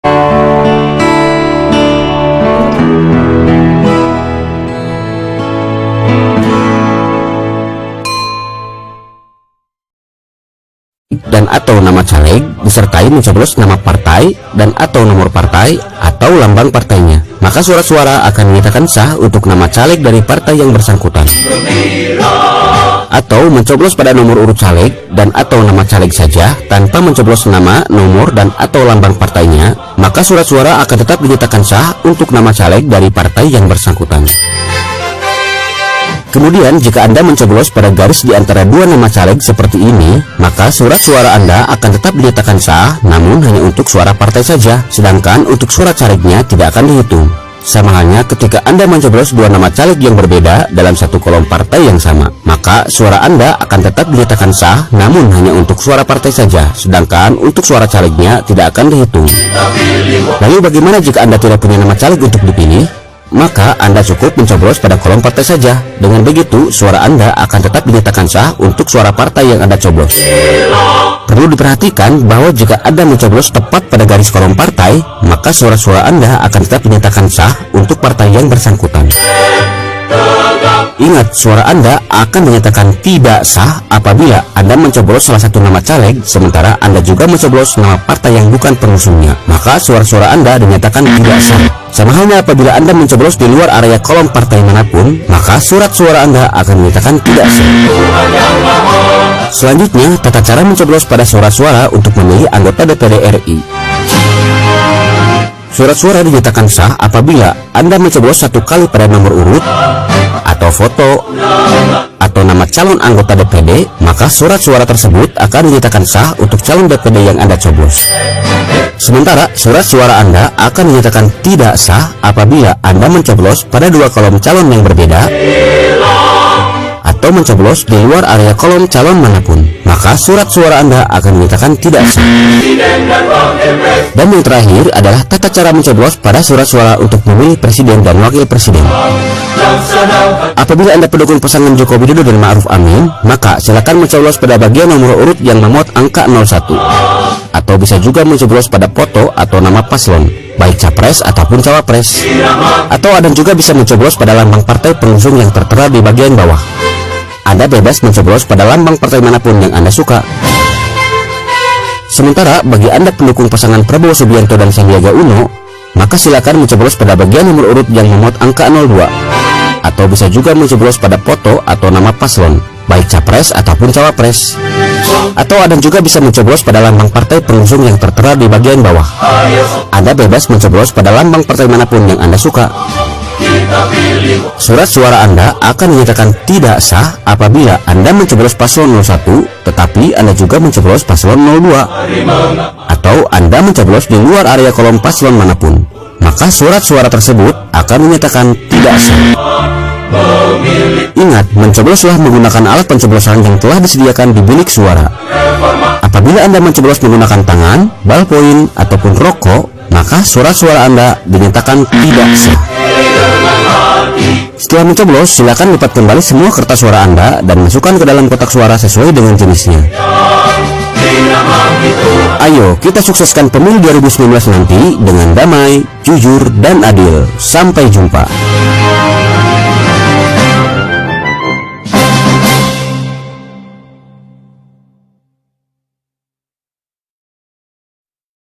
dan atau nama caleg disertai mencoblos nama partai dan atau nomor partai atau lambang partainya, maka surat suara akan dinyatakan sah untuk nama caleg dari partai yang bersangkutan. Atau mencoblos pada nomor urut caleg dan atau nama caleg saja tanpa mencoblos nama, nomor, dan atau lambang partainya, maka surat suara akan tetap dinyatakan sah untuk nama caleg dari partai yang bersangkutan. Kemudian jika Anda mencoblos pada garis di antara dua nama caleg seperti ini, maka surat suara Anda akan tetap dinyatakan sah, namun hanya untuk suara partai saja, sedangkan untuk suara calegnya tidak akan dihitung. Sama halnya ketika Anda mencoblos dua nama caleg yang berbeda dalam satu kolom partai yang sama, maka suara Anda akan tetap dinyatakan sah, namun hanya untuk suara partai saja, sedangkan untuk suara calegnya tidak akan dihitung. Lalu bagaimana jika Anda tidak punya nama caleg untuk dipilih? Maka Anda cukup mencoblos pada kolom partai saja. Dengan begitu, suara Anda akan tetap dinyatakan sah untuk suara partai yang Anda coblos. Perlu diperhatikan bahwa jika Anda mencoblos tepat pada garis kolom partai, maka suara-suara Anda akan tetap dinyatakan sah untuk partai yang bersangkutan. Ingat, suara Anda akan dinyatakan tidak sah apabila Anda mencoblos salah satu nama caleg, sementara Anda juga mencoblos nama partai yang bukan pengusungnya, maka suara-suara Anda dinyatakan tidak sah. Sama halnya apabila Anda mencoblos di luar area kolom partai manapun, maka surat suara Anda akan dinyatakan tidak sah. Selanjutnya, tata cara mencoblos pada surat-suara untuk memilih anggota DPD RI. Surat suara dinyatakan sah apabila Anda mencoblos satu kali pada nomor urut atau foto atau nama calon anggota DPD, maka surat suara tersebut akan dinyatakan sah untuk calon DPD yang Anda coblos. Sementara surat suara Anda akan dinyatakan tidak sah apabila Anda mencoblos pada dua kolom calon yang berbeda atau mencoblos di luar area kolom calon manapun, maka surat suara Anda akan dinyatakan tidak sah. Dan yang terakhir adalah tata cara mencoblos pada surat suara untuk memilih presiden dan wakil presiden. Apabila Anda pendukung pasangan Joko Widodo dan Ma'ruf Amin, maka silakan mencoblos pada bagian nomor urut yang memuat angka 01, atau bisa juga mencoblos pada foto atau nama paslon, baik capres ataupun cawapres. Atau Anda juga bisa mencoblos pada lambang partai pengusung yang tertera di bagian bawah. Anda bebas mencoblos pada lambang partai manapun yang Anda suka. Sementara bagi Anda pendukung pasangan Prabowo Subianto dan Sandiaga Uno, maka silakan mencoblos pada bagian nomor urut yang memuat angka 02, atau bisa juga mencoblos pada foto atau nama paslon, baik capres ataupun cawapres. Atau Anda juga bisa mencoblos pada lambang partai pengusung yang tertera di bagian bawah. Anda bebas mencoblos pada lambang partai manapun yang Anda suka. Surat suara Anda akan dinyatakan tidak sah apabila Anda mencoblos paslon 01, tetapi Anda juga mencoblos paslon 02, atau Anda mencoblos di luar area kolom paslon manapun, maka surat suara tersebut akan dinyatakan tidak sah. Ingat, mencobloslah menggunakan alat pencoblosan yang telah disediakan di bilik suara. Apabila Anda mencoblos menggunakan tangan, ballpoint, ataupun rokok, maka surat suara Anda dinyatakan tidak sah. Setelah mencoblos, silakan lipat kembali semua kertas suara Anda dan masukkan ke dalam kotak suara sesuai dengan jenisnya. Ayo, kita sukseskan pemilu 2019 nanti dengan damai, jujur, dan adil. Sampai jumpa.